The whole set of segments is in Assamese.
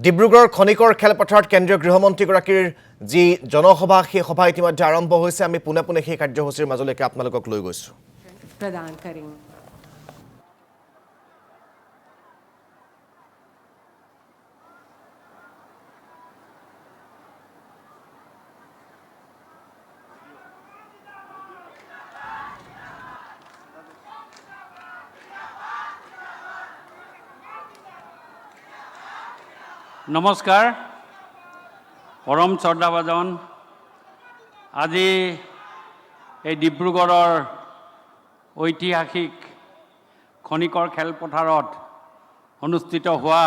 ডিব্ৰুগড়ৰ খনিকৰ খেলপথাৰত কেন্দ্ৰীয় গৃহমন্ত্ৰীগৰাকীৰ যি জনসভা সেই সভা ইতিমধ্যে আৰম্ভ হৈছে আমি পুনে পুনে সেই কাৰ্যসূচীৰ মাজলৈকে আপোনালোকক লৈ গৈছো प्रदान करेंगे। নমস্কাৰ পৰম শ্ৰদ্ধাভাজন আজি এই ডিব্ৰুগড়ৰ ঐতিহাসিক খনিকৰ খেলপথাৰত অনুষ্ঠিত হোৱা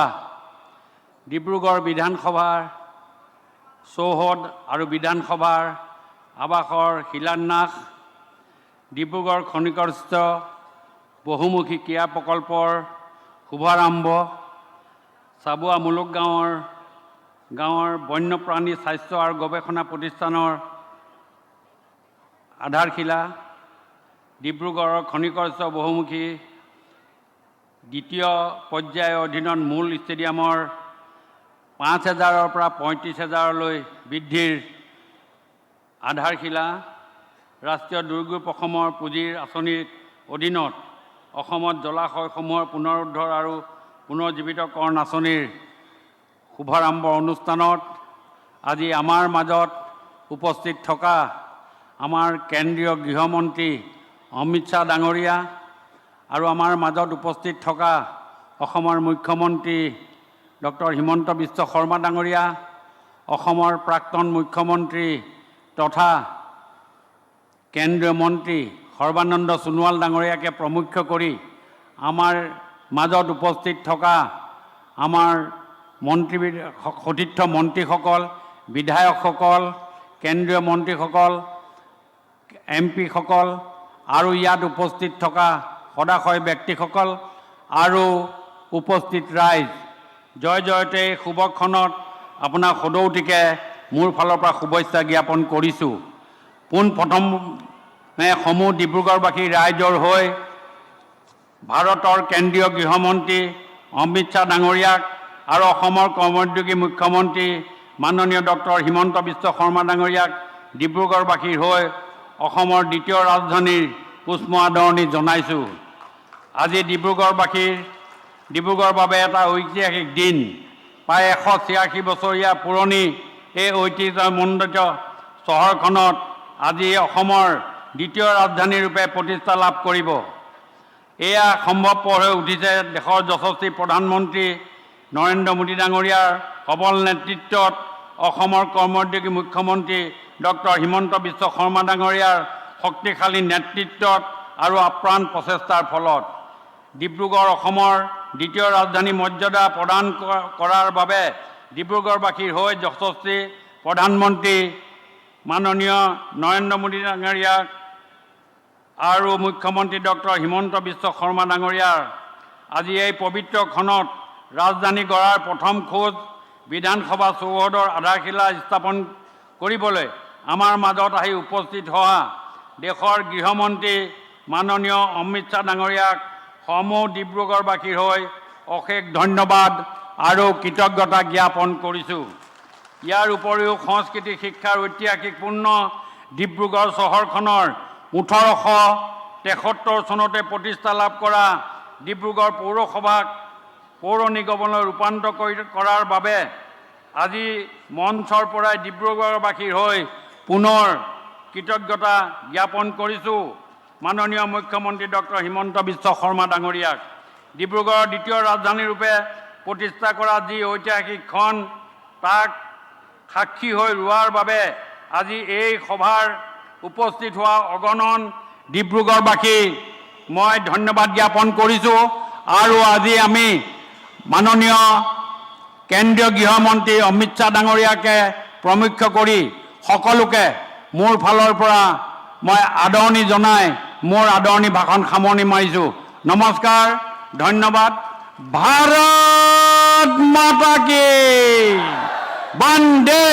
ডিব্ৰুগড় বিধানসভাৰ চৌহদ আৰু বিধানসভাৰ আৱাসৰ শিলান্যাস ডিব্ৰুগড় খনিকৰস্থ বহুমুখী ক্ৰীড়া প্ৰকল্পৰ শুভাৰম্ভ চাবুৱা মুলুক গাঁৱৰ বন্যপ্ৰাণী স্বাস্থ্য আৰু গৱেষণা প্ৰতিষ্ঠানৰ আধাৰশিলা ডিব্ৰুগড়ৰ খনিকৰস্থ বহুমুখী দ্বিতীয় পৰ্যায়ৰ অধীনত মূল ষ্টেডিয়ামৰ ৫,০০০ৰ পৰা ৩৫,০০০লৈ বৃদ্ধিৰ আধাৰশিলা ৰাষ্ট্ৰীয় দুৰ্যোগ প্ৰশমন পুঁজিৰ আঁচনিৰ অধীনত অসমত জলাশয়সমূহৰ পুনৰুদ্ধাৰ আৰু পুনৰ্জীৱিতকৰণ আঁচনিৰ শুভাৰম্ভ অনুষ্ঠানত আজি আমাৰ মাজত উপস্থিত থকা আমাৰ কেন্দ্ৰীয় গৃহমন্ত্ৰী অমিত শ্বাহ ডাঙৰীয়া আৰু আমাৰ মাজত উপস্থিত থকা অসমৰ মুখ্যমন্ত্ৰী ডক্টৰ হিমন্ত বিশ্ব শৰ্মা ডাঙৰীয়া অসমৰ প্ৰাক্তন মুখ্যমন্ত্ৰী তথা কেন্দ্ৰীয় মন্ত্ৰী সৰ্বানন্দ সোণোৱাল ডাঙৰীয়াকে প্ৰমুখ কৰি আমাৰ মাজত উপস্থিত থকা আমাৰ সতীৰ্থ মন্ত্ৰীসকল বিধায়কসকল কেন্দ্ৰীয় মন্ত্ৰীসকল এমপিসকল আৰু ইয়াত উপস্থিত থকা সদাশয় ব্যক্তিসকল আৰু উপস্থিত ৰাইজ জয় জয়তে শুভক্ষণত আপোনাক সদৌতিকে মোৰ ফালৰ পৰা শুভেচ্ছা জ্ঞাপন কৰিছোঁ। পোনপ্ৰথমে সমূহ ডিব্ৰুগড়বাসী ৰাইজৰ হৈ ভাৰতৰ কেন্দ্ৰীয় গৃহমন্ত্ৰী অমিত শ্বাহ ডাঙৰীয়াক আৰু অসমৰ কৰ্মোদ্যোগী মুখ্যমন্ত্ৰী মাননীয় ডক্টৰ হিমন্ত বিশ্ব শৰ্মা ডাঙৰীয়াক ডিব্ৰুগড়বাসীৰ হৈ অসমৰ দ্বিতীয় ৰাজধানীৰ পুষ্প আদৰণি জনাইছোঁ। আজি ডিব্ৰুগড়ৰ বাবে এটা ঐতিহাসিক দিন। প্ৰায় 186 বছৰীয়া পুৰণি এই ঐতিহ্যমণ্ডিত চহৰখনত আজি অসমৰ দ্বিতীয় ৰাজধানীৰূপে প্ৰতিষ্ঠা লাভ কৰিব। এয়া সম্ভৱপৰ হৈ উঠিছে দেশৰ যশস্বী প্ৰধানমন্ত্ৰী নৰেন্দ্ৰ মোদী ডাঙৰীয়াৰ সবল নেতৃত্বত অসমৰ কৰ্মোদ্যোগী মুখ্যমন্ত্ৰী ডক্টৰ হিমন্ত বিশ্ব শৰ্মা ডাঙৰীয়াৰ শক্তিশালী নেতৃত্বত আৰু আপ্ৰাণ প্ৰচেষ্টাৰ ফলত ডিব্ৰুগড় অসমৰ দ্বিতীয় ৰাজধানী মৰ্যাদা প্ৰদান কৰাৰ বাবে ডিব্ৰুগড়বাসীৰ হৈ যশস্বী প্ৰধানমন্ত্ৰী মাননীয় নৰেন্দ্ৰ মোদী ডাঙৰীয়াক আৰু মুখ্যমন্ত্ৰী ডক্টৰ হিমন্ত বিশ্ব শৰ্মা ডাঙৰীয়াৰ আজি এই পবিত্ৰ ক্ষণত ৰাজধানী গঢ়াৰ প্ৰথম খোজ বিধানসভা চৌহদৰ আধাৰশিলা স্থাপন কৰিবলৈ আমাৰ মাজত আহি উপস্থিত হোৱা দেশৰ গৃহমন্ত্ৰী মাননীয় অমিত শ্বাহ ডাঙৰীয়াক সমূহ ডিব্ৰুগড়বাসীৰ হৈ অশেষ ধন্যবাদ আৰু কৃতজ্ঞতা জ্ঞাপন কৰিছোঁ। ইয়াৰ উপৰিও সংস্কৃতি শিক্ষাৰ ঐতিহাসিকপূৰ্ণ ডিব্ৰুগড় চহৰখনৰ 1873 চনতে প্ৰতিষ্ঠা লাভ কৰা ডিব্ৰুগড় পৌৰসভাক পৌৰ নিগমলৈ ৰূপান্তৰ কৰাৰ বাবে আজি মঞ্চৰ পৰাই ডিব্ৰুগড়বাসীৰ হৈ পুনৰ কৃতজ্ঞতা জ্ঞাপন কৰিছোঁ মাননীয় মুখ্যমন্ত্ৰী ডক্টৰ হিমন্ত বিশ্ব শৰ্মা ডাঙৰীয়াক। ডিব্ৰুগড়ৰ দ্বিতীয় ৰাজধানীৰূপে প্ৰতিষ্ঠা কৰা যি ঐতিহাসিক ক্ষণ তাক সাক্ষী হৈ ৰোৱাৰ বাবে আজি এই সভাৰ উপস্থিত হোৱা অগণন ডিব্ৰুগড়বাসী মই ধন্যবাদ জ্ঞাপন কৰিছোঁ। আৰু আজি আমি মাননীয় কেন্দ্ৰীয় গৃহমন্ত্ৰী অমিত শ্বাহ ডাঙৰীয়াকে প্ৰমুখ কৰি সকলোকে মোৰ ফালৰ পৰা মই আদৰণি জনাই মোৰ আদৰণি ভাষণ সামৰণি মাৰিছোঁ। নমস্কাৰ, ধন্যবাদ। ভাৰত মাতা কি বন্দে